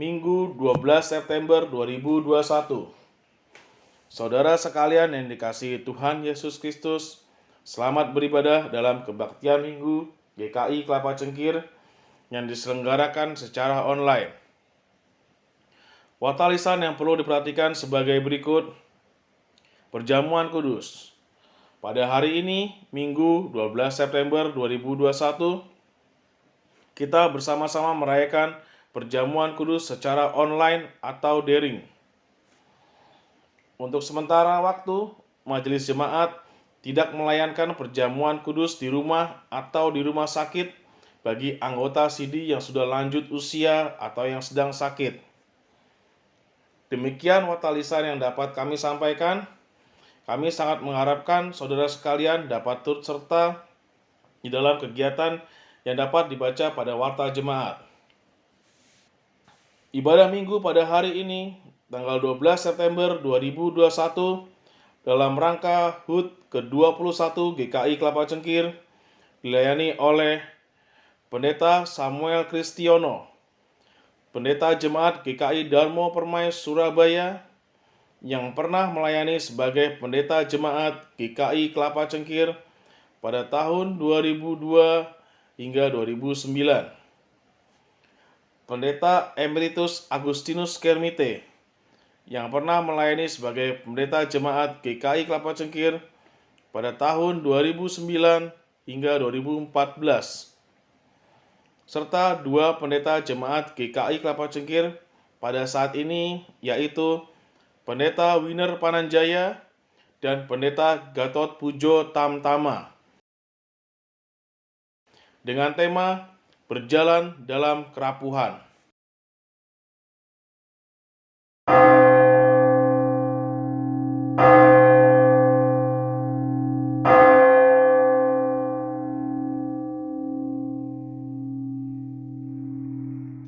Minggu 12 September 2021. Saudara sekalian yang dikasihi Tuhan Yesus Kristus, selamat beribadah dalam kebaktian Minggu GKI Kelapa Cengkir yang diselenggarakan secara online. Warta lisan yang perlu diperhatikan sebagai berikut. Perjamuan Kudus. Pada hari ini, Minggu 12 September 2021, kita bersama-sama merayakan Perjamuan Kudus secara online atau daring. Untuk sementara waktu, Majelis Jemaat tidak melayankan Perjamuan Kudus di rumah atau di rumah sakit bagi anggota CD yang sudah lanjut usia atau yang sedang sakit. Demikian warta lisan yang dapat kami sampaikan. Kami sangat mengharapkan saudara sekalian dapat turut serta di dalam kegiatan yang dapat dibaca pada warta jemaat. Ibadah Minggu pada hari ini, tanggal 12 September 2021, dalam rangka HUT ke-21 GKI Kelapa Cengkir, dilayani oleh Pendeta Samuel Kristiono, Pendeta Jemaat GKI Darmo Permai Surabaya, yang pernah melayani sebagai Pendeta Jemaat GKI Kelapa Cengkir pada tahun 2002 hingga 2009. Pendeta Emeritus Agustinus Kermite, yang pernah melayani sebagai Pendeta Jemaat GKI Kelapa Cengkir pada tahun 2009 hingga 2014. Serta dua Pendeta Jemaat GKI Kelapa Cengkir pada saat ini, yaitu Pendeta Winer Pananjaya dan Pendeta Gatot Pujo Tamtama, dengan tema Berjalan dalam Kerapuhan.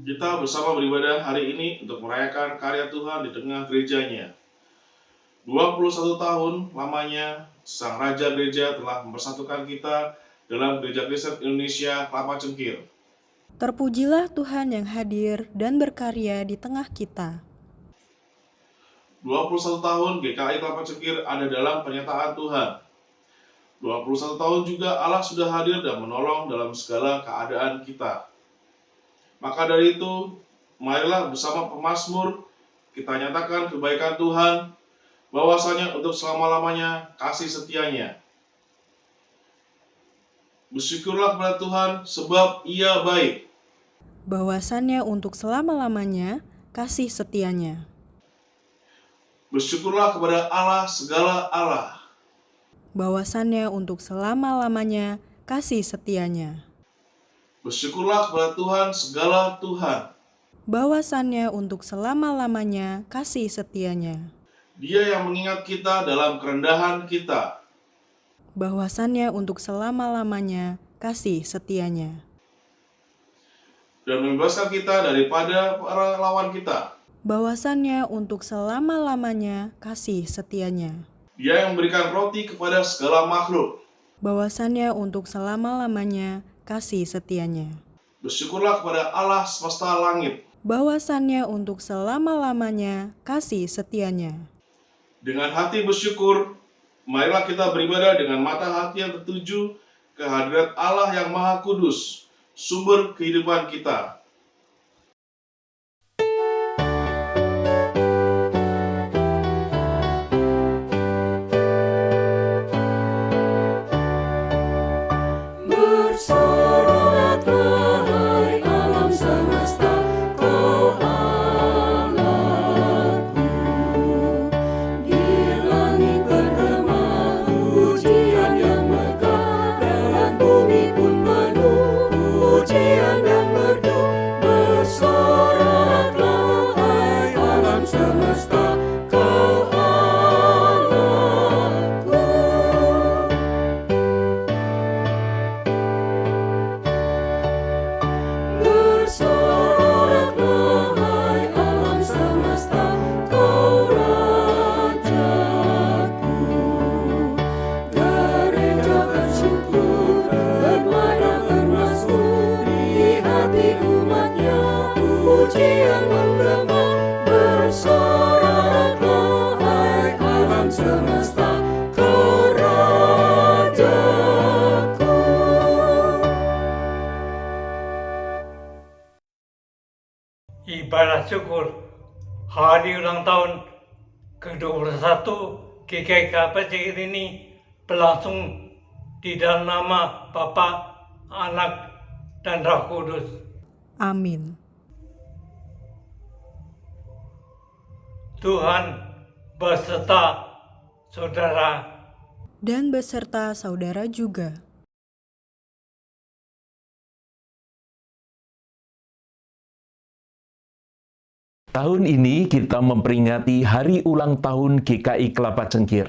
Kita bersama beribadah hari ini untuk merayakan karya Tuhan di tengah gerejanya. 21 tahun lamanya, Sang Raja Gereja telah mempersatukan kita dalam Gereja Kristen Indonesia Kelapa Cengkir. Terpujilah Tuhan yang hadir dan berkarya di tengah kita. 21 tahun GKI Kelapa Cengkir ada dalam pernyataan Tuhan. 21 tahun juga Allah sudah hadir dan menolong dalam segala keadaan kita. Maka dari itu, marilah bersama pemazmur kita nyatakan kebaikan Tuhan, bahwasanya untuk selama-lamanya kasih setianya. Bersyukurlah kepada Tuhan sebab Ia baik. Bahwasannya untuk selama-lamanya kasih setianya. Bersyukurlah kepada Allah segala Allah. Bahwasannya untuk selama-lamanya kasih setianya. Bersyukurlah kepada Tuhan segala Tuhan. Bahwasannya untuk selama-lamanya kasih setianya. Dia yang mengingat kita dalam kerendahan kita. Bahwasannya untuk selama-lamanya kasih setianya. Dan membebaskan kita daripada para lawan kita. Bahwasannya untuk selama-lamanya kasih setianya. Dia yang memberikan roti kepada segala makhluk. Bahwasannya untuk selama-lamanya kasih setianya. Bersyukurlah kepada Allah semesta langit. Bahwasannya untuk selama-lamanya kasih setianya. Dengan hati bersyukur, marilah kita beribadah dengan mata hati yang tertuju ke hadirat Allah yang Maha Kudus, sumber kehidupan kita. Ibadah syukur hari ulang tahun ke-21 GKI Kelapa Cengkir ini berlangsung di dalam nama Bapa, Anak, dan Roh Kudus. Amin. Tuhan beserta saudara. Dan beserta saudara juga. Tahun ini kita memperingati hari ulang tahun GKI Kelapa Cengkir.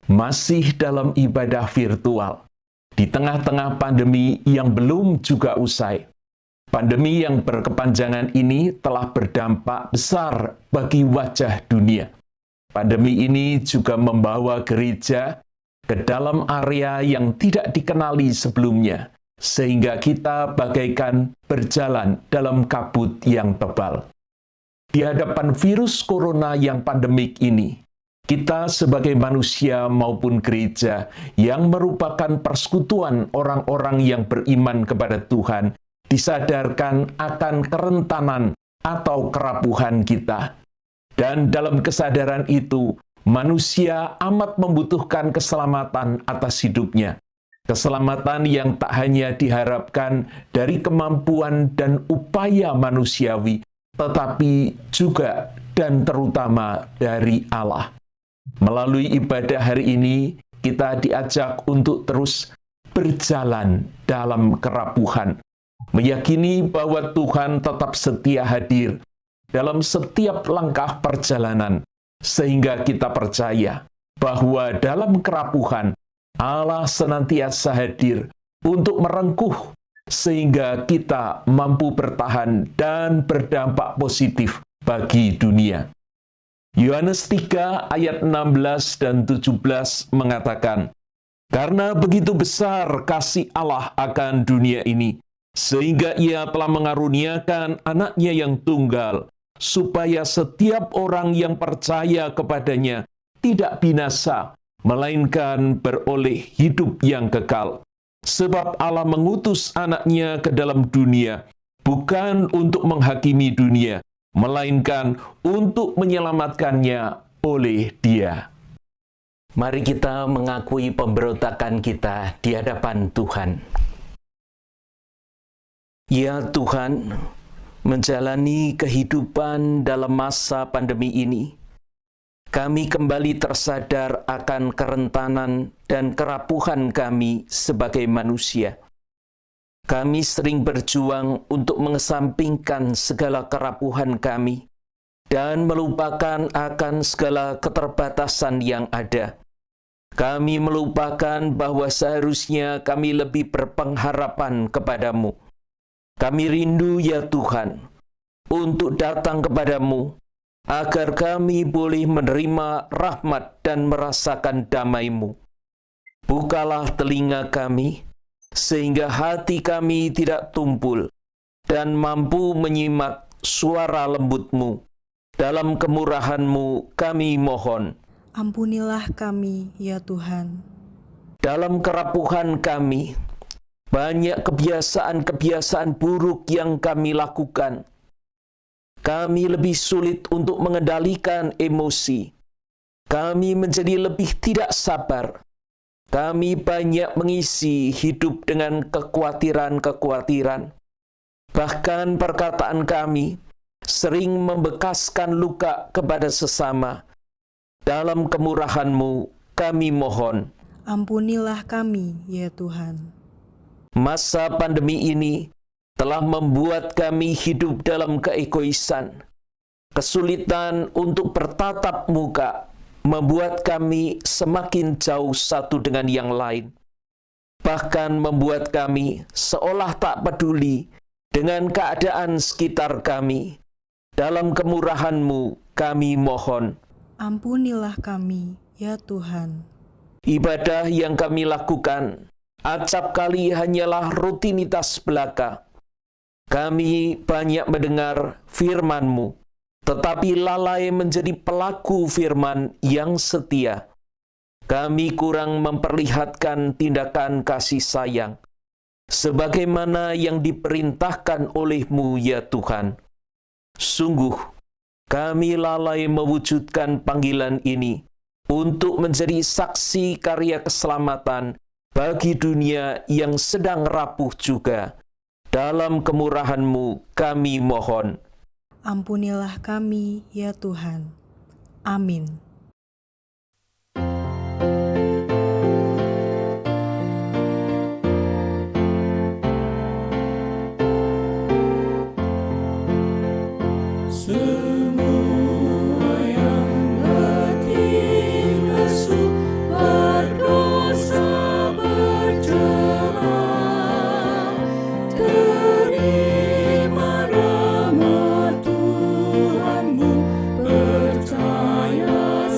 Masih dalam ibadah virtual. Di tengah-tengah pandemi yang belum juga usai. Pandemi yang berkepanjangan ini telah berdampak besar bagi wajah dunia. Pandemi ini juga membawa gereja ke dalam area yang tidak dikenali sebelumnya, sehingga kita bagaikan berjalan dalam kabut yang tebal. Di hadapan virus corona yang pandemik ini, kita sebagai manusia maupun gereja yang merupakan persekutuan orang-orang yang beriman kepada Tuhan, disadarkan akan kerentanan atau kerapuhan kita. Dan dalam kesadaran itu, manusia amat membutuhkan keselamatan atas hidupnya. Keselamatan yang tak hanya diharapkan dari kemampuan dan upaya manusiawi, tetapi juga dan terutama dari Allah. Melalui ibadah hari ini, kita diajak untuk terus berjalan dalam kerapuhan, meyakini bahwa Tuhan tetap setia hadir dalam setiap langkah perjalanan, sehingga kita percaya bahwa dalam kerapuhan, Allah senantiasa hadir untuk merengkuh sehingga kita mampu bertahan dan berdampak positif bagi dunia. Yohanes 3 ayat 16 dan 17 mengatakan, "Karena begitu besar kasih Allah akan dunia ini, sehingga Ia telah mengaruniakan anaknya yang tunggal, supaya setiap orang yang percaya kepadanya tidak binasa, melainkan beroleh hidup yang kekal. Sebab Allah mengutus anaknya ke dalam dunia, bukan untuk menghakimi dunia, melainkan untuk menyelamatkannya oleh Dia." Mari kita mengakui pemberontakan kita di hadapan Tuhan. Ya Tuhan, menjalani kehidupan dalam masa pandemi ini, kami kembali tersadar akan kerentanan dan kerapuhan kami sebagai manusia. Kami sering berjuang untuk mengesampingkan segala kerapuhan kami dan melupakan akan segala keterbatasan yang ada. Kami melupakan bahwa seharusnya kami lebih berpengharapan kepadamu. Kami rindu ya Tuhan untuk datang kepadamu, agar kami boleh menerima rahmat dan merasakan damai-Mu. Bukalah telinga kami, sehingga hati kami tidak tumpul, dan mampu menyimak suara lembut-Mu. Dalam kemurahan-Mu kami mohon. Ampunilah kami, ya Tuhan. Dalam kerapuhan kami, banyak kebiasaan-kebiasaan buruk yang kami lakukan. Kami lebih sulit untuk mengendalikan emosi. Kami menjadi lebih tidak sabar. Kami banyak mengisi hidup dengan kekhawatiran-kekhawatiran. Bahkan perkataan kami sering membekaskan luka kepada sesama. Dalam kemurahan-Mu kami mohon. Ampunilah kami, ya Tuhan. Masa pandemi ini telah membuat kami hidup dalam keegoisan. Kesulitan untuk bertatap muka membuat kami semakin jauh satu dengan yang lain. Bahkan membuat kami seolah tak peduli dengan keadaan sekitar kami. Dalam kemurahan-Mu kami mohon. Ampunilah kami, ya Tuhan. Ibadah yang kami lakukan acap kali hanyalah rutinitas belaka. Kami banyak mendengar firman-Mu, tetapi lalai menjadi pelaku firman yang setia. Kami kurang memperlihatkan tindakan kasih sayang, sebagaimana yang diperintahkan oleh-Mu ya Tuhan. Sungguh, kami lalai mewujudkan panggilan ini untuk menjadi saksi karya keselamatan bagi dunia yang sedang rapuh juga. Dalam kemurahan-Mu kami mohon. Ampunilah kami, ya Tuhan. Amin. Terima rahmat Tuhanmu, percaya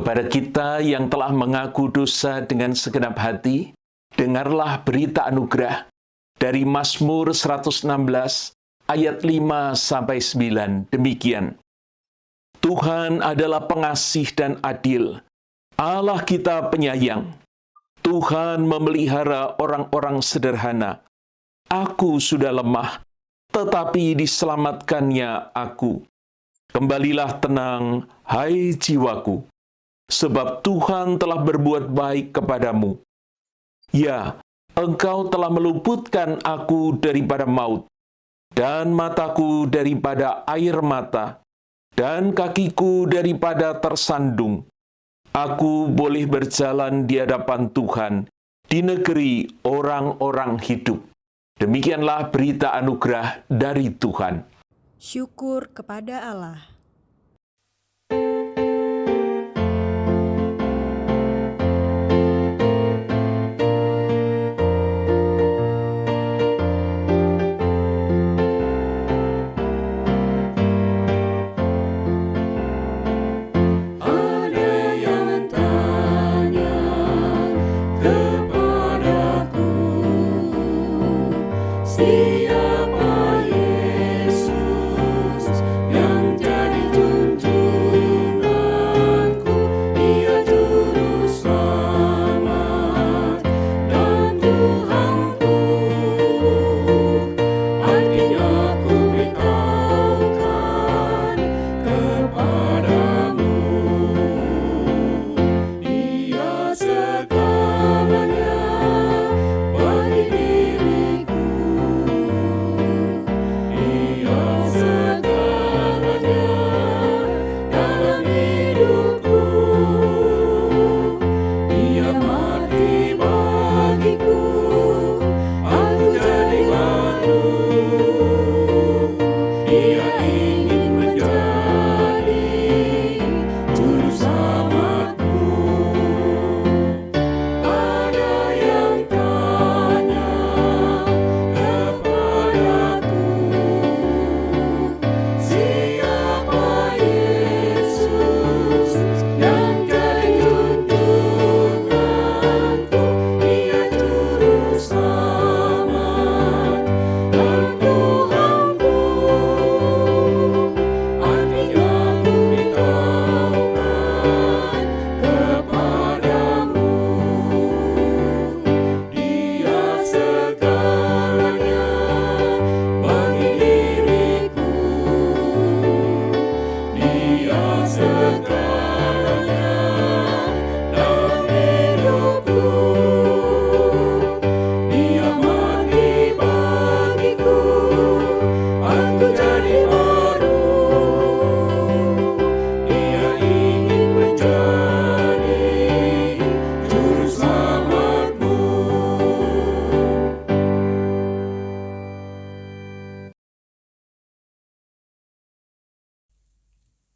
Kepada kita yang telah mengaku dosa dengan segenap hati, dengarlah berita anugerah dari Mazmur 116 ayat 5-9. Demikian. Tuhan adalah pengasih dan adil. Allah kita penyayang. Tuhan memelihara orang-orang sederhana. Aku sudah lemah, tetapi diselamatkannya aku. Kembalilah tenang, hai jiwaku, sebab Tuhan telah berbuat baik kepadamu. Ya, Engkau telah meluputkan aku daripada maut, dan mataku daripada air mata, dan kakiku daripada tersandung. Aku boleh berjalan di hadapan Tuhan, di negeri orang-orang hidup. Demikianlah berita anugerah dari Tuhan. Syukur kepada Allah. Siapa Yesus yang jadi junjunganku, Dia juru selamat dan Tuhanku. Artinya ku beritahukan kepadamu, Dia segalanya bagi diriku.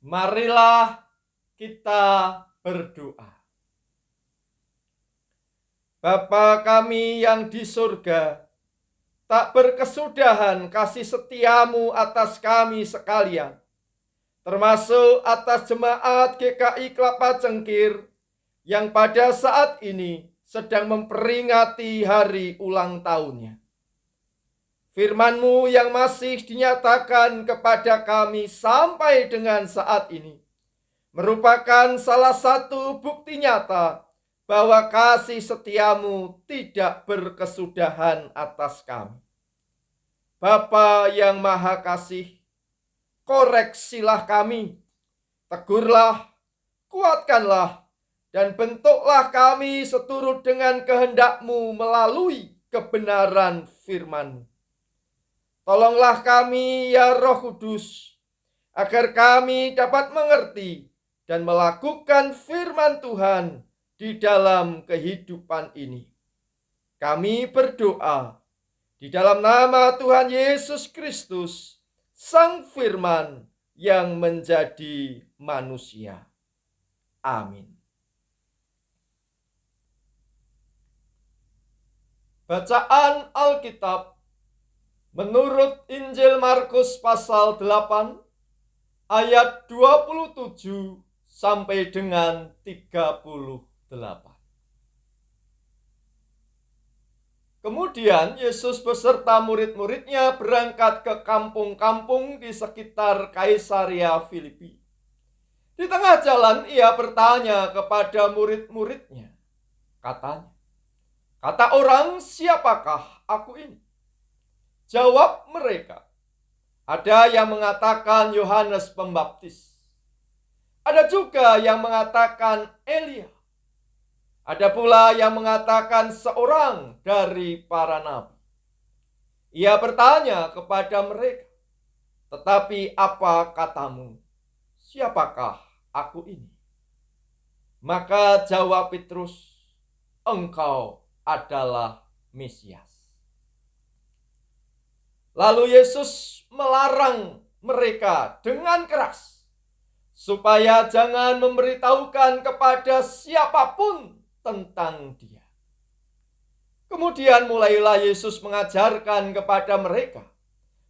Marilah kita berdoa. Bapa kami yang di surga, tak berkesudahan kasih setiamu atas kami sekalian, termasuk atas jemaat GKI Kelapa Cengkir yang pada saat ini sedang memperingati hari ulang tahunnya. Firman-Mu yang masih dinyatakan kepada kami sampai dengan saat ini merupakan salah satu bukti nyata bahwa kasih setiamu tidak berkesudahan atas kami. Bapa yang Maha Kasih, koreksilah kami, tegurlah, kuatkanlah, dan bentuklah kami seturut dengan kehendak-Mu melalui kebenaran firman-Mu. Tolonglah kami ya Roh Kudus, agar kami dapat mengerti dan melakukan firman Tuhan di dalam kehidupan ini. Kami berdoa di dalam nama Tuhan Yesus Kristus, Sang Firman yang menjadi manusia. Amin. Bacaan Alkitab menurut Injil Markus pasal 8 ayat 27 sampai dengan 38. Kemudian Yesus beserta murid-muridnya berangkat ke kampung-kampung di sekitar Kaisaria Filipi. Di tengah jalan ia bertanya kepada murid-muridnya. Katanya, "Kata orang, siapakah aku ini?" Jawab mereka, "Ada yang mengatakan Yohanes Pembaptis. Ada juga yang mengatakan Elia. Ada pula yang mengatakan seorang dari para nabi." Ia bertanya kepada mereka, "Tetapi apa katamu? Siapakah aku ini?" Maka jawab Petrus, "Engkau adalah Mesias." Lalu Yesus melarang mereka dengan keras supaya jangan memberitahukan kepada siapapun tentang Dia. Kemudian mulailah Yesus mengajarkan kepada mereka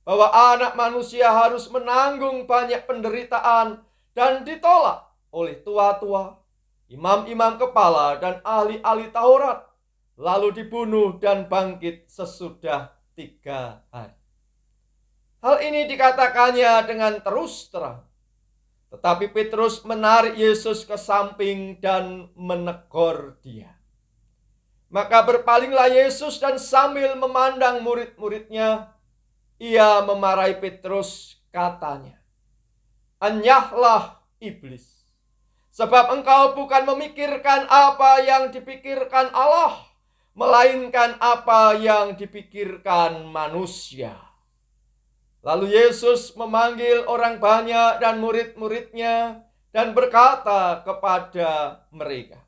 bahwa Anak Manusia harus menanggung banyak penderitaan dan ditolak oleh tua-tua, imam-imam kepala, dan ahli-ahli Taurat, lalu dibunuh dan bangkit sesudah 3 hari. Hal ini dikatakannya dengan terus terang. Tetapi Petrus menarik Yesus ke samping dan menegur Dia. Maka berpalinglah Yesus dan sambil memandang murid-muridnya, ia memarahi Petrus, katanya, "Enyahlah iblis, sebab engkau bukan memikirkan apa yang dipikirkan Allah, melainkan apa yang dipikirkan manusia." Lalu Yesus memanggil orang banyak dan murid-muridnya dan berkata kepada mereka,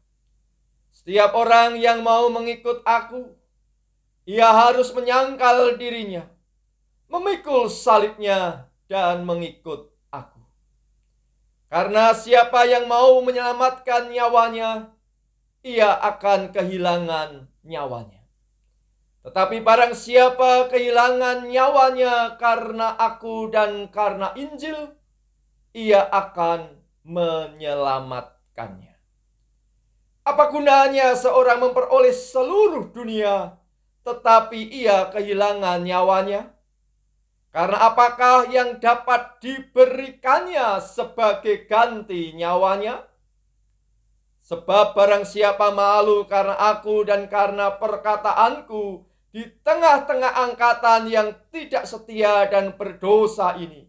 "Setiap orang yang mau mengikut aku, ia harus menyangkal dirinya, memikul salibnya, dan mengikut aku. Karena siapa yang mau menyelamatkan nyawanya, ia akan kehilangan nyawanya. Tetapi barang siapa kehilangan nyawanya karena aku dan karena Injil, ia akan menyelamatkannya. Apa gunanya seorang memperoleh seluruh dunia, tetapi ia kehilangan nyawanya? Karena apakah yang dapat diberikannya sebagai ganti nyawanya? Sebab barang siapa malu karena aku dan karena perkataanku di tengah-tengah angkatan yang tidak setia dan berdosa ini,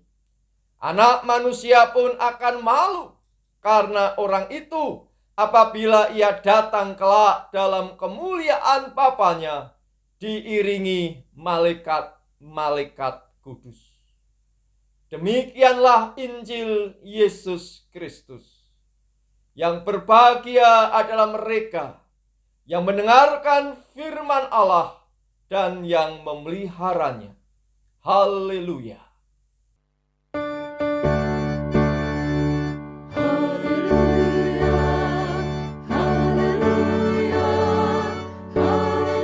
Anak Manusia pun akan malu karena orang itu apabila ia datang kelak dalam kemuliaan Bapanya diiringi malaikat-malaikat kudus. Demikianlah Injil Yesus Kristus. Yang berbahagia adalah mereka yang mendengarkan firman Allah dan yang memeliharanya. Haleluya. Haleluya, haleluya, haleluya.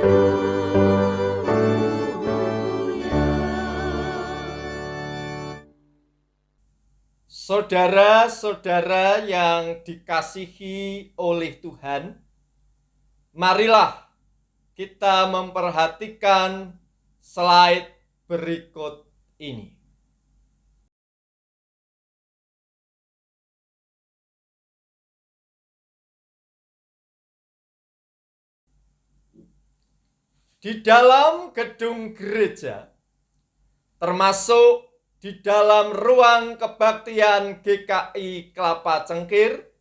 Saudara-saudara yang dikasihi oleh Tuhan, marilah kita memperhatikan slide berikut ini. Di dalam gedung gereja, termasuk di dalam ruang kebaktian GKI Kelapa Cengkir,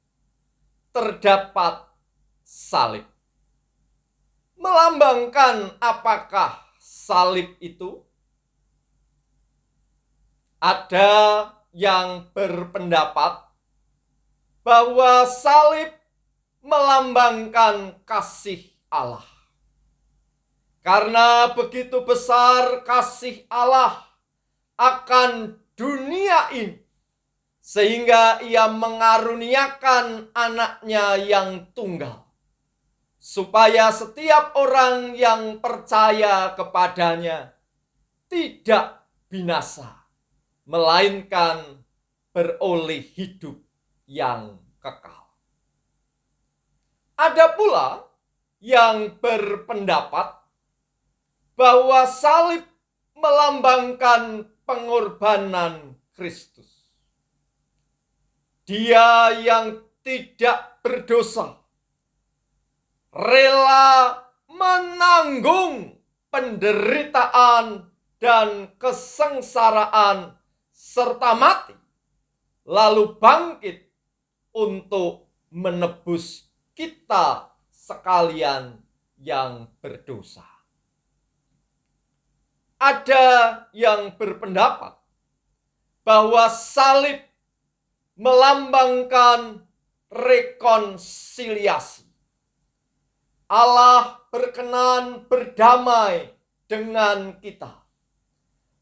terdapat salib. Melambangkan apakah salib itu? Ada yang berpendapat bahwa salib melambangkan kasih Allah. Karena begitu besar kasih Allah akan dunia ini, sehingga ia mengaruniakan anaknya yang tunggal, supaya setiap orang yang percaya kepadanya tidak binasa, melainkan beroleh hidup yang kekal. Ada pula yang berpendapat bahwa salib melambangkan pengorbanan Kristus. Dia yang tidak berdosa rela menanggung penderitaan dan kesengsaraan serta mati, lalu bangkit untuk menebus kita sekalian yang berdosa. Ada yang berpendapat bahwa salib melambangkan rekonsiliasi. Allah berkenan berdamai dengan kita.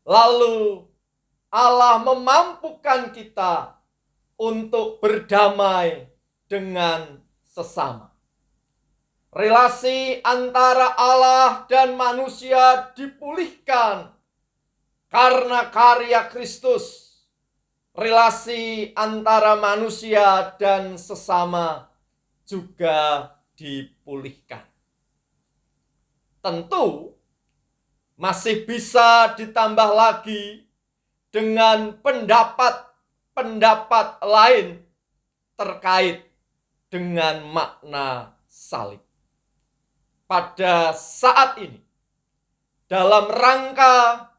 Lalu Allah memampukan kita untuk berdamai dengan sesama. Relasi antara Allah dan manusia dipulihkan karena karya Kristus. Relasi antara manusia dan sesama juga dipulihkan. Tentu masih bisa ditambah lagi dengan pendapat-pendapat lain terkait dengan makna salib. Pada saat ini, dalam rangka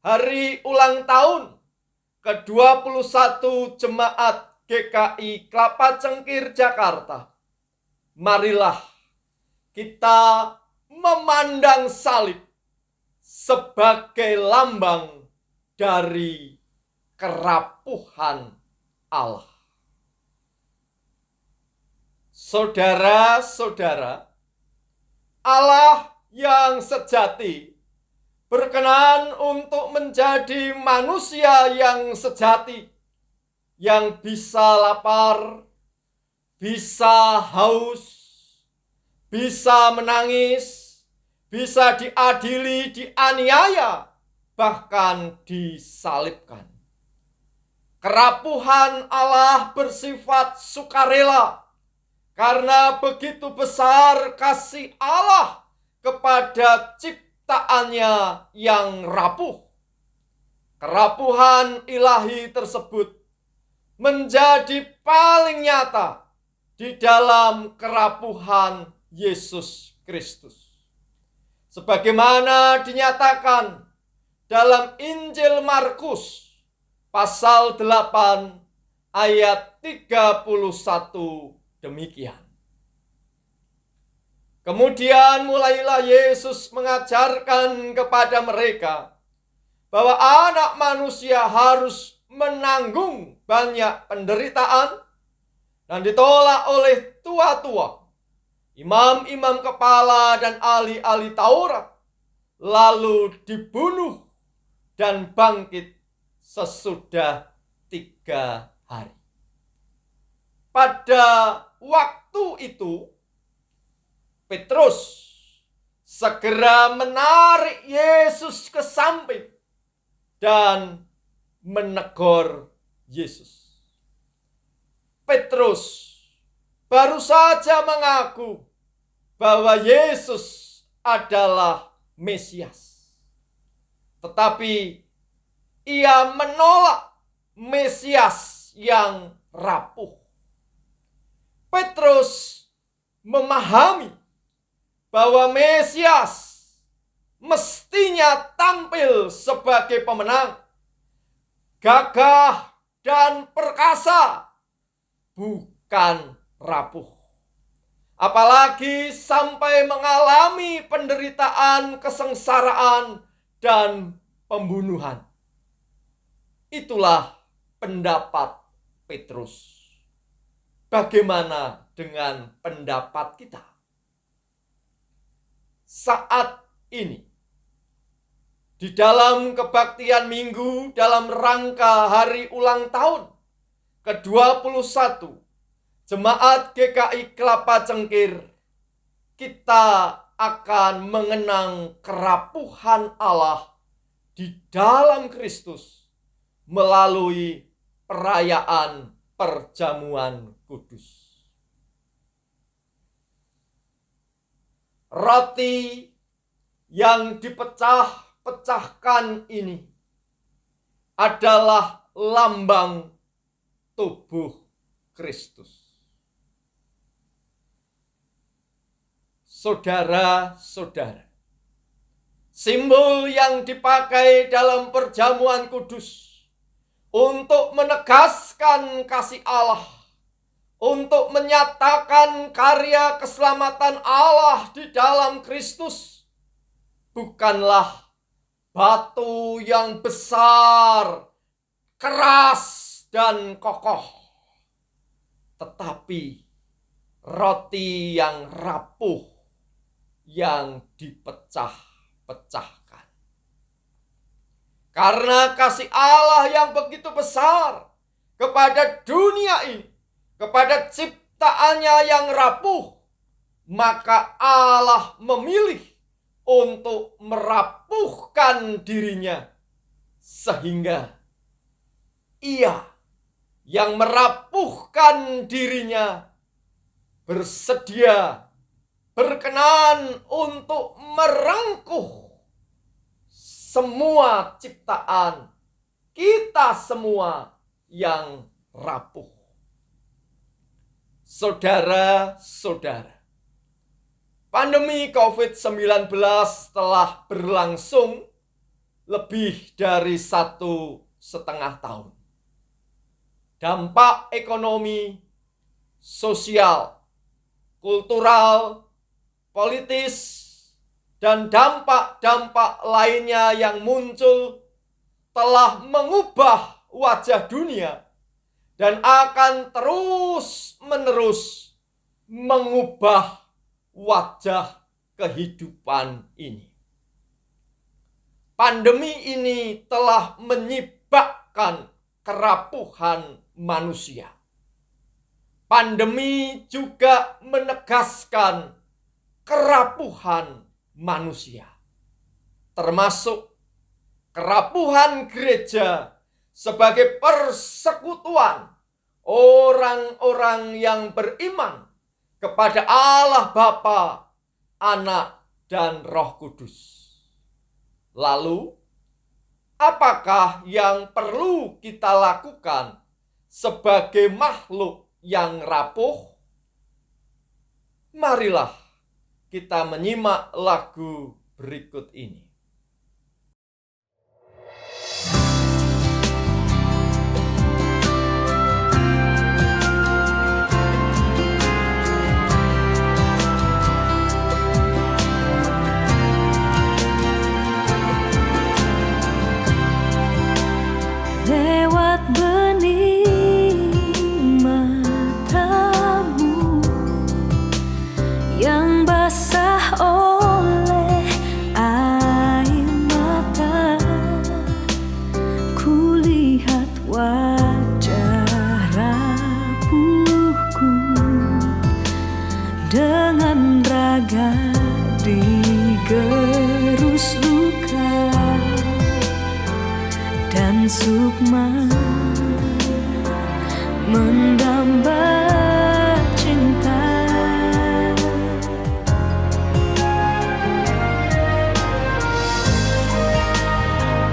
hari ulang tahun ke-21 Jemaat GKI Kelapa Cengkir Jakarta, marilah kita memandang salib sebagai lambang dari kerapuhan Allah. Saudara-saudara, Allah yang sejati berkenan untuk menjadi manusia yang sejati, yang bisa lapar, bisa haus, bisa menangis, bisa diadili, dianiaya, bahkan disalibkan. Kerapuhan Allah bersifat sukarela, karena begitu besar kasih Allah kepada ciptaannya yang rapuh. Kerapuhan ilahi tersebut menjadi paling nyata di dalam kerapuhan Yesus Kristus. Sebagaimana dinyatakan dalam Injil Markus pasal 8 ayat 31 demikian. Kemudian mulailah Yesus mengajarkan kepada mereka bahwa anak manusia harus menanggung banyak penderitaan dan ditolak oleh tua-tua, imam-imam kepala dan ahli-ahli Taurat, lalu dibunuh dan bangkit sesudah 3 hari. Pada waktu itu, Petrus segera menarik Yesus ke samping dan menegur Yesus. Petrus baru saja mengaku bahwa Yesus adalah Mesias. Tetapi ia menolak Mesias yang rapuh. Petrus memahami bahwa Mesias mestinya tampil sebagai pemenang, gagah dan perkasa, bukan rapuh. Apalagi sampai mengalami penderitaan, kesengsaraan, dan pembunuhan. Itulah pendapat Petrus. Bagaimana dengan pendapat kita? Saat ini, di dalam kebaktian minggu dalam rangka hari ulang tahun ke-21 Jemaat GKI Kelapa Cengkir, kita akan mengenang kerapuhan Allah di dalam Kristus melalui perayaan perjamuan kudus. Roti yang dipecah-pecahkan ini adalah lambang tubuh Kristus. Saudara-saudara, simbol yang dipakai dalam perjamuan kudus untuk menegaskan kasih Allah, untuk menyatakan karya keselamatan Allah di dalam Kristus, bukanlah batu yang besar, keras, dan kokoh, tetapi roti yang rapuh yang dipecah-pecahkan. Karena kasih Allah yang begitu besar kepada dunia ini, kepada ciptaannya yang rapuh, maka Allah memilih untuk merapuhkan dirinya, sehingga Ia yang merapuhkan dirinya bersedia, berkenan untuk merengkuh semua ciptaan kita semua yang rapuh. Saudara-saudara, pandemi COVID-19 telah berlangsung lebih dari 1,5 tahun. Dampak ekonomi, sosial, kultural, politis, dan dampak-dampak lainnya yang muncul telah mengubah wajah dunia dan akan terus-menerus mengubah wajah kehidupan ini. Pandemi ini telah menyibakkan kerapuhan manusia. Pandemi juga menegaskan kerapuhan manusia, termasuk kerapuhan gereja sebagai persekutuan orang-orang yang beriman kepada Allah Bapa, Anak, dan Roh Kudus. Lalu, apakah yang perlu kita lakukan sebagai makhluk yang rapuh? Marilah kita menyimak lagu berikut ini. Lewat bening matamu yang basah oleh air mata, kulihat wajah rapuhku dengan raga digerus luka dan sukma mendamba cinta.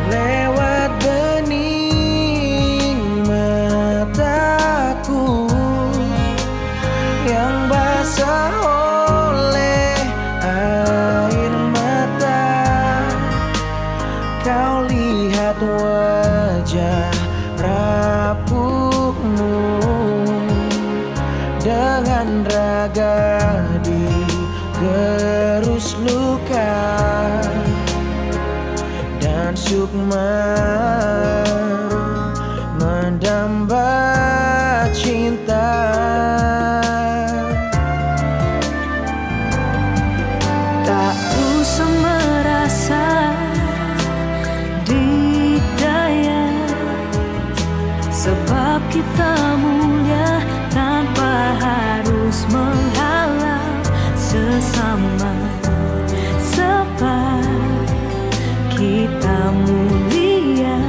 Lewat bening mataku yang basah oleh air mata, kau lihat wajah rapuhmu dengan raga digerus luka dan sukma mendamba cinta. Tak usah merasa dikdaya, sebab kita mulia tanpa harus menghalau sesama. Sebab kita mulia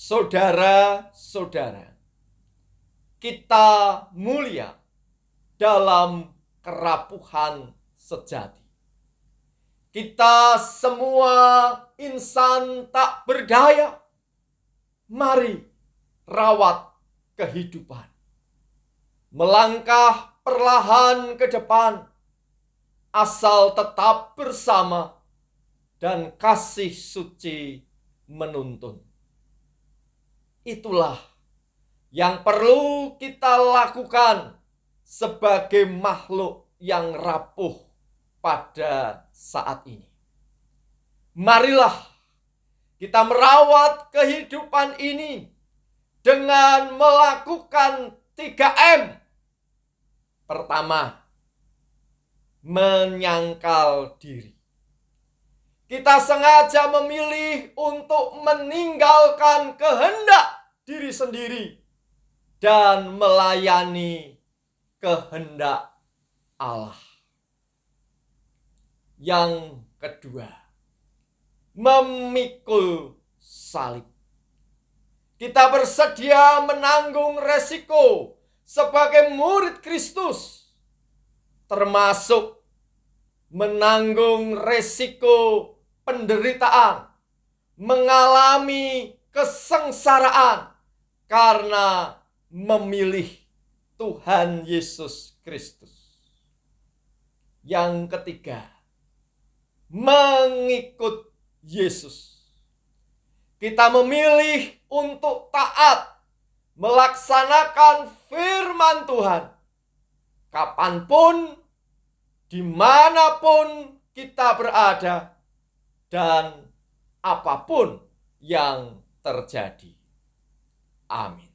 saudara-saudara, kita mulia dalam kerapuhan sejati. Kita semua insan tak berdaya. Mari rawat kehidupan. Melangkah perlahan ke depan, asal tetap bersama dan kasih suci menuntun. Itulah yang perlu kita lakukan sebagai makhluk yang rapuh pada saat ini. Marilah kita merawat kehidupan ini dengan melakukan 3M. Pertama, menyangkal diri. Kita sengaja memilih untuk meninggalkan kehendak diri sendiri dan melayani kehendak Allah. Yang kedua, memikul salib. Kita bersedia menanggung resiko sebagai murid Kristus, termasuk menanggung resiko penderitaan, mengalami kesengsaraan karena memilih Tuhan Yesus Kristus. Yang ketiga, mengikut Yesus. Kita memilih untuk taat, melaksanakan firman Tuhan. Kapanpun, dimanapun kita berada, dan apapun yang terjadi. Amin.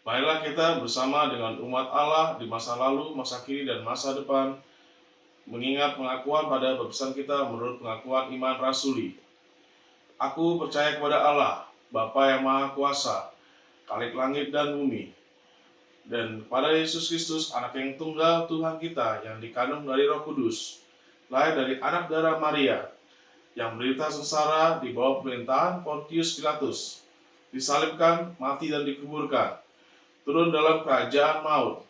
Marilah kita bersama dengan umat Allah di masa lalu, masa kini, dan masa depan, mengingat pengakuan pada baptisan kita menurut pengakuan iman rasuli. Aku percaya kepada Allah, Bapa yang Maha Kuasa, Khalik langit dan bumi, dan pada Yesus Kristus, anak yang tunggal Tuhan kita, yang dikandung dari Roh Kudus, lahir dari anak darah Maria, yang menderita sengsara di bawah pemerintahan Pontius Pilatus, disalibkan, mati dan dikuburkan, turun dalam kerajaan maut.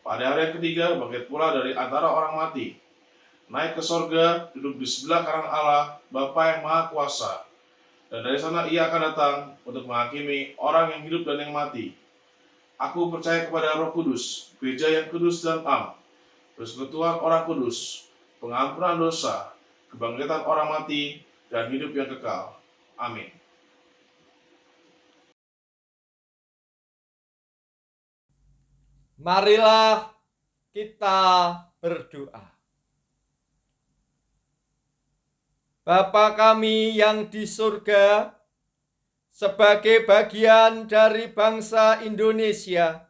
Pada hari yang ketiga, bangkit pula dari antara orang mati, naik ke sorga, duduk di sebelah kanan Allah, Bapa yang Maha Kuasa, dan dari sana ia akan datang untuk menghakimi orang yang hidup dan yang mati. Aku percaya kepada Roh Kudus, gereja yang kudus dan am, persekutuan orang kudus, pengampunan dosa, kebangkitan orang mati, dan hidup yang kekal. Amin. Marilah kita berdoa. Bapa kami yang di surga, sebagai bagian dari bangsa Indonesia,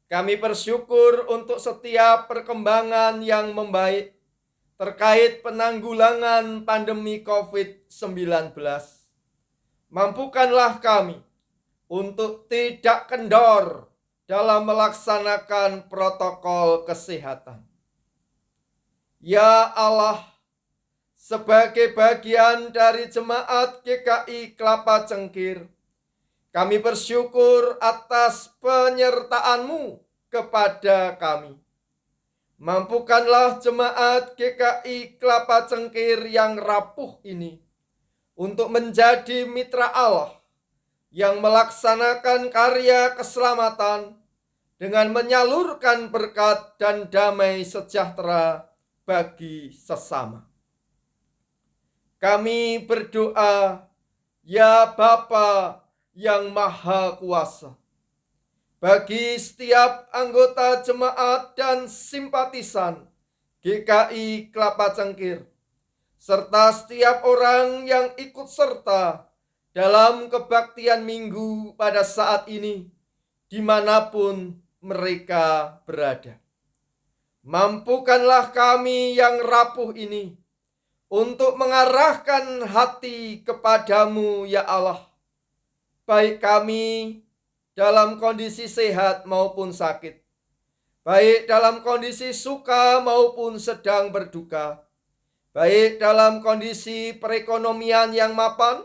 kami bersyukur untuk setiap perkembangan yang membaik terkait penanggulangan pandemi COVID-19. Mampukanlah kami untuk tidak kendor dalam melaksanakan protokol kesehatan. Ya Allah, sebagai bagian dari jemaat GKI Kelapa Cengkir, kami bersyukur atas penyertaan-Mu kepada kami. Mampukanlah jemaat GKI Kelapa Cengkir yang rapuh ini untuk menjadi mitra Allah yang melaksanakan karya keselamatan dengan menyalurkan berkat dan damai sejahtera bagi sesama. Kami berdoa, ya Bapa yang Maha Kuasa, bagi setiap anggota jemaat dan simpatisan GKI Kelapa Cengkir, serta setiap orang yang ikut serta dalam kebaktian minggu pada saat ini, dimanapun mereka berada. Mampukanlah kami yang rapuh ini untuk mengarahkan hati kepadamu, ya Allah, baik kami dalam kondisi sehat maupun sakit, baik dalam kondisi suka maupun sedang berduka, baik dalam kondisi perekonomian yang mapan,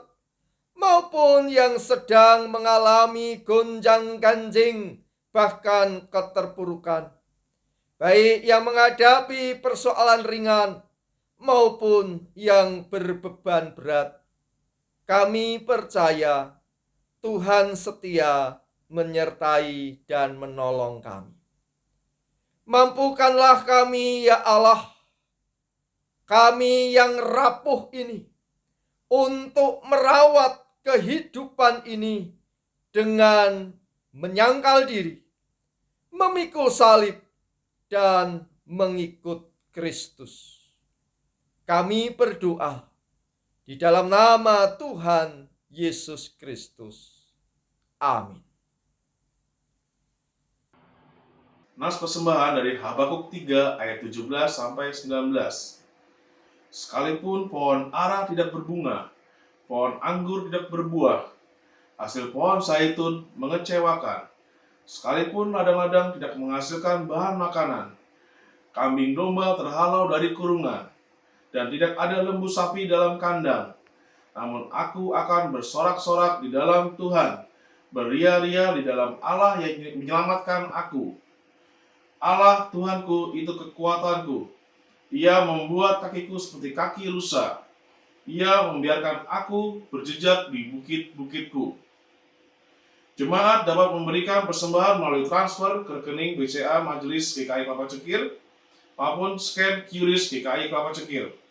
maupun yang sedang mengalami gonjang-ganjing, bahkan keterpurukan, baik yang menghadapi persoalan ringan, maupun yang berbeban berat. Kami percaya Tuhan setia menyertai dan menolong kami. Mampukanlah kami, ya Allah, kami yang rapuh ini, untuk merawat kehidupan ini dengan menyangkal diri, memikul salib, dan mengikut Kristus. Kami berdoa di dalam nama Tuhan Yesus Kristus. Amin. Nas persembahan dari Habakuk 3 ayat 17 sampai 19. Sekalipun pohon ara tidak berbunga, pohon anggur tidak berbuah, hasil pohon zaitun mengecewakan, sekalipun ladang-ladang tidak menghasilkan bahan makanan, kambing domba terhalau dari kurungan, dan tidak ada lembu sapi dalam kandang, namun aku akan bersorak-sorak di dalam Tuhan, beria-ria di dalam Allah yang menyelamatkan aku. Allah Tuhanku itu kekuatanku. Ia membuat kakiku seperti kaki rusa. Ia membiarkan aku berjejak di bukit-bukitku. Jemaat dapat memberikan persembahan melalui transfer ke rekening BCA Majelis GKI Kelapa Cengkir maupun scan QRIS GKI Kelapa Cengkir.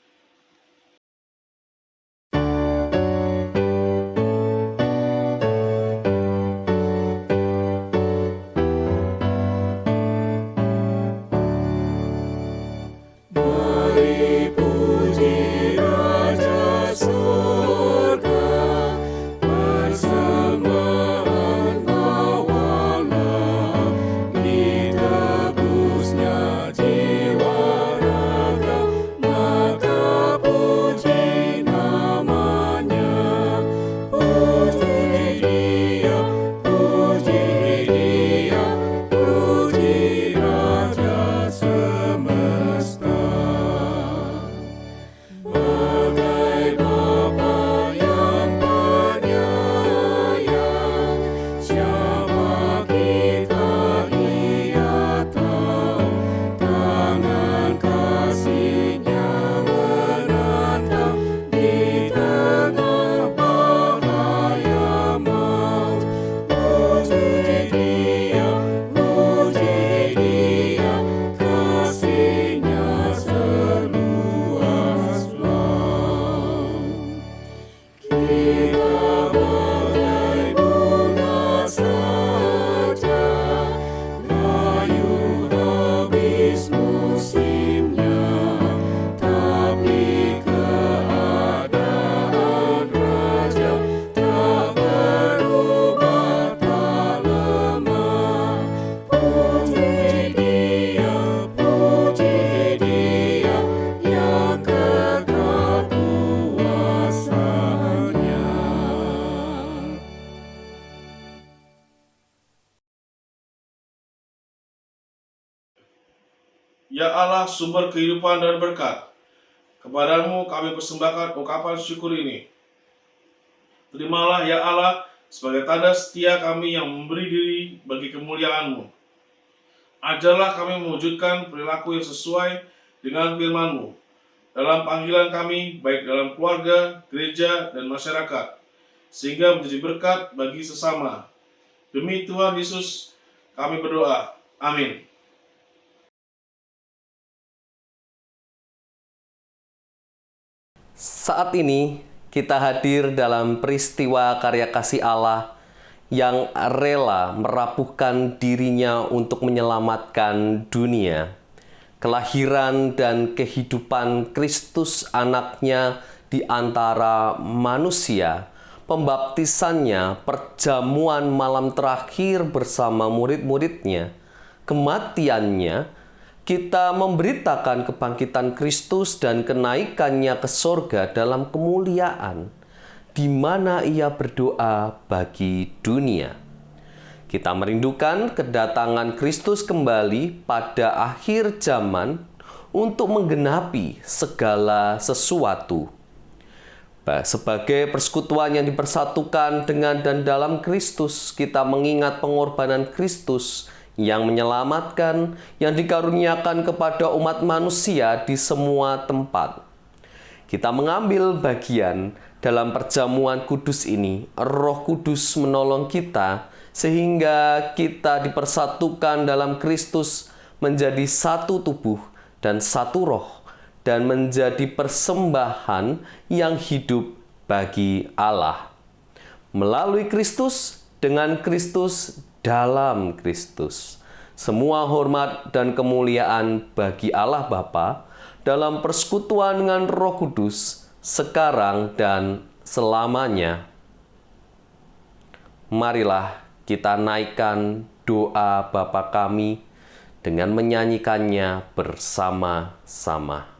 Ya Allah, sumber kehidupan dan berkat, kepadamu kami persembahkan ungkapan syukur ini. Terimalah ya Allah sebagai tanda setia kami yang memberi diri bagi kemuliaan-Mu. Ajarlah kami mewujudkan perilaku yang sesuai dengan firman-Mu dalam panggilan kami, baik dalam keluarga, gereja, dan masyarakat, sehingga menjadi berkat bagi sesama. Demi Tuhan Yesus, kami berdoa. Amin. Saat ini kita hadir dalam peristiwa karya kasih Allah yang rela merapuhkan dirinya untuk menyelamatkan dunia. Kelahiran dan kehidupan Kristus anaknya di antara manusia, pembaptisannya, perjamuan malam terakhir bersama murid-muridnya, kematiannya, kita memberitakan kebangkitan Kristus dan kenaikannya ke sorga dalam kemuliaan, di mana ia berdoa bagi dunia. Kita merindukan kedatangan Kristus kembali pada akhir zaman untuk menggenapi segala sesuatu. Sebagai persekutuan yang dipersatukan dengan dan dalam Kristus, kita mengingat pengorbanan Kristus yang menyelamatkan, yang dikaruniakan kepada umat manusia di semua tempat. Kita mengambil bagian dalam perjamuan kudus ini. Roh Kudus menolong kita sehingga kita dipersatukan dalam Kristus menjadi satu tubuh dan satu roh, dan menjadi persembahan yang hidup bagi Allah. Melalui Kristus, dengan Kristus, dalam Kristus. Semua hormat dan kemuliaan bagi Allah Bapa dalam persekutuan dengan Roh Kudus, sekarang dan selamanya. Marilah kita naikkan doa Bapa kami dengan menyanyikannya bersama-sama.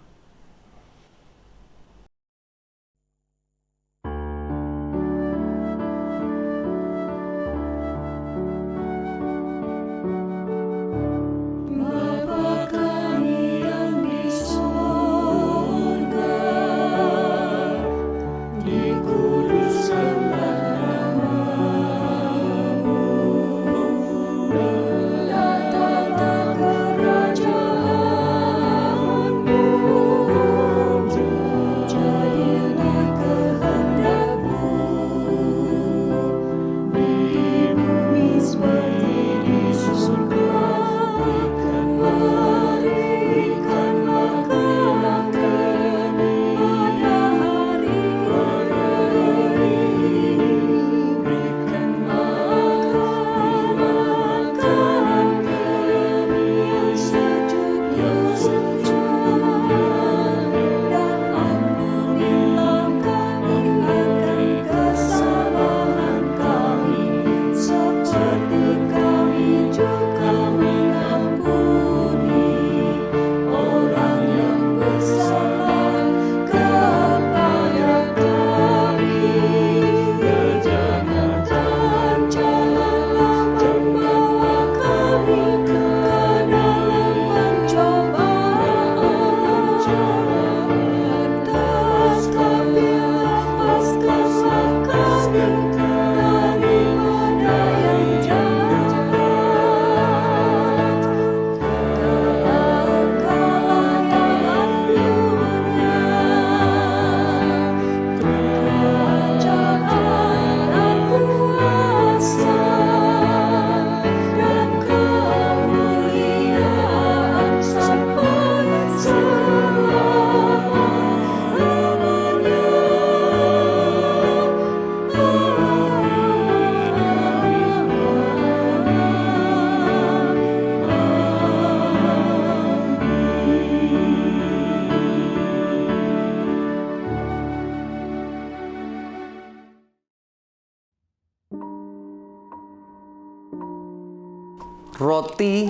Roti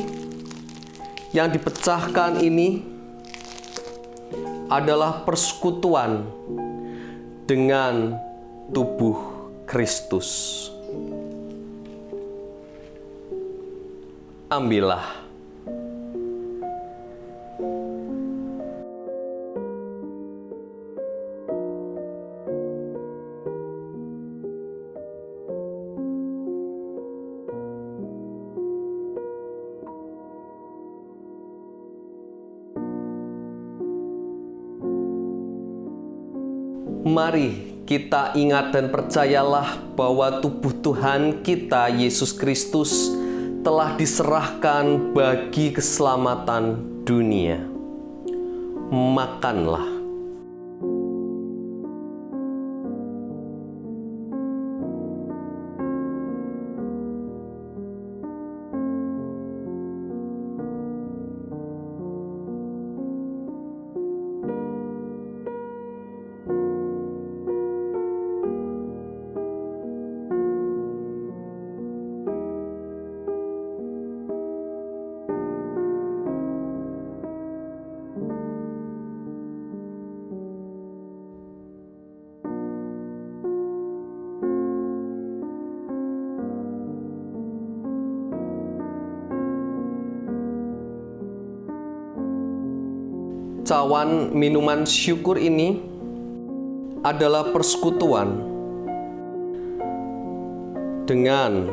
yang dipecahkan ini adalah persekutuan dengan tubuh Kristus. Ambillah. Mari kita ingat dan percayalah bahwa tubuh Tuhan kita Yesus Kristus telah diserahkan bagi keselamatan dunia. Makanlah. Cawan minuman syukur ini adalah persekutuan dengan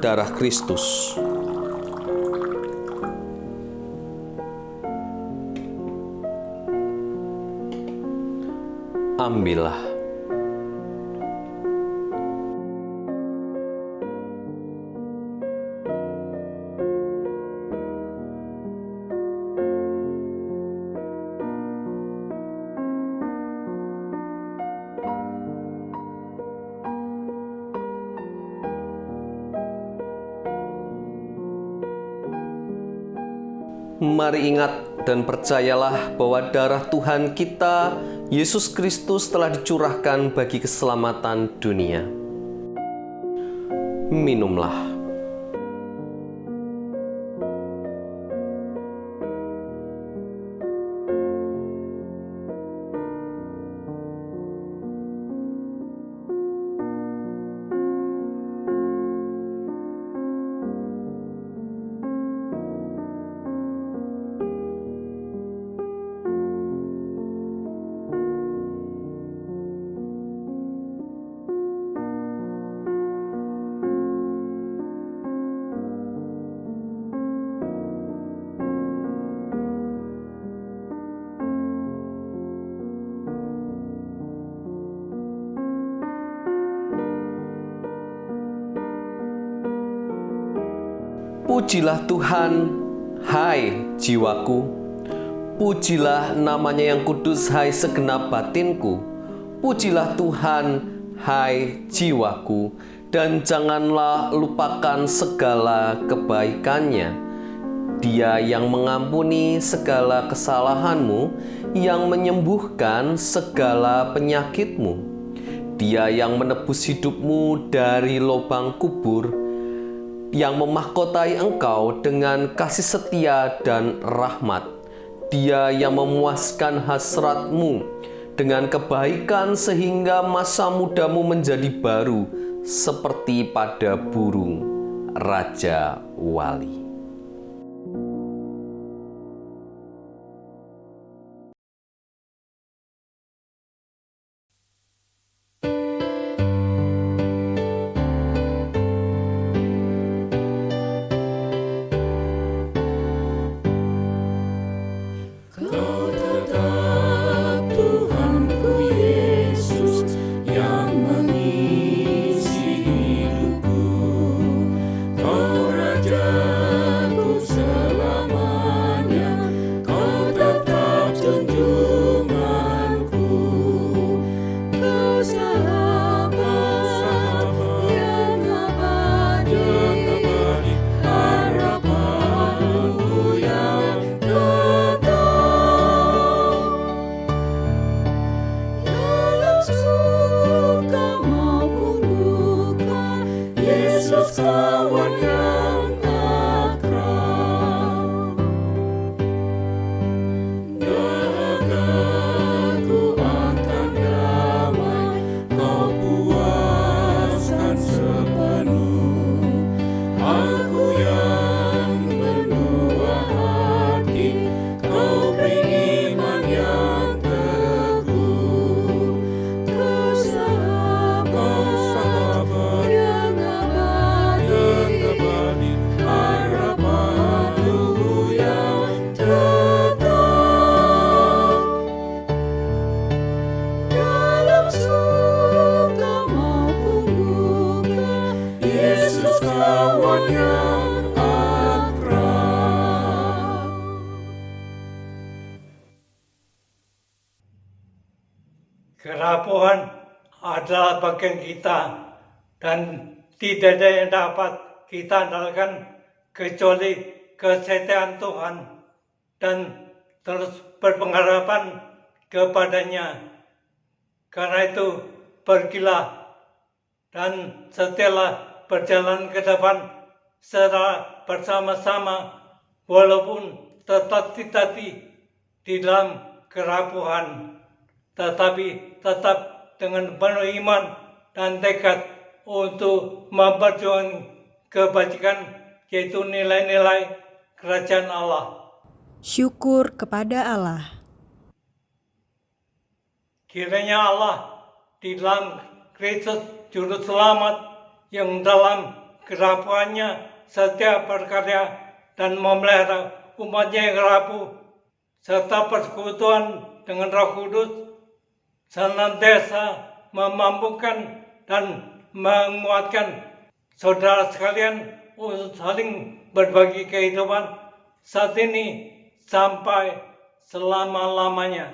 darah Kristus. Ambillah. Mari ingat dan percayalah bahwa darah Tuhan kita, Yesus Kristus, telah dicurahkan bagi keselamatan dunia. Minumlah. Pujilah Tuhan, hai jiwaku. Pujilah namanya yang kudus, hai segenap batinku. Pujilah Tuhan, hai jiwaku. Dan janganlah lupakan segala kebaikannya. Dia yang mengampuni segala kesalahanmu, yang menyembuhkan segala penyakitmu. Dia yang menebus hidupmu dari lubang kubur, yang memahkotai engkau dengan kasih setia dan rahmat. Dia yang memuaskan hasratmu dengan kebaikan sehingga masa mudamu menjadi baru seperti pada burung Raja Wali. adalah bagian kita dan tidak ada yang dapat kita andalkan kecuali kesetiaan Tuhan dan terus berpengharapan kepadanya. Karena itu pergilah dan setelah berjalan ke depan secara bersama-sama walaupun tertatih-tatih di dalam kerapuhan, tetapi tetap dengan penuh iman dan tekad untuk memperjuangkan kebajikan, yaitu nilai-nilai kerajaan Allah. Syukur kepada Allah. Kiranya Allah di dalam Kristus Juru Selamat yang dalam kerapuhannya setia berkarya dan memelihara umatnya yang rapuh serta persekutuan dengan Roh Kudus senantiasa memampukan dan menguatkan saudara sekalian untuk saling berbagi kehidupan saat ini sampai selama-lamanya.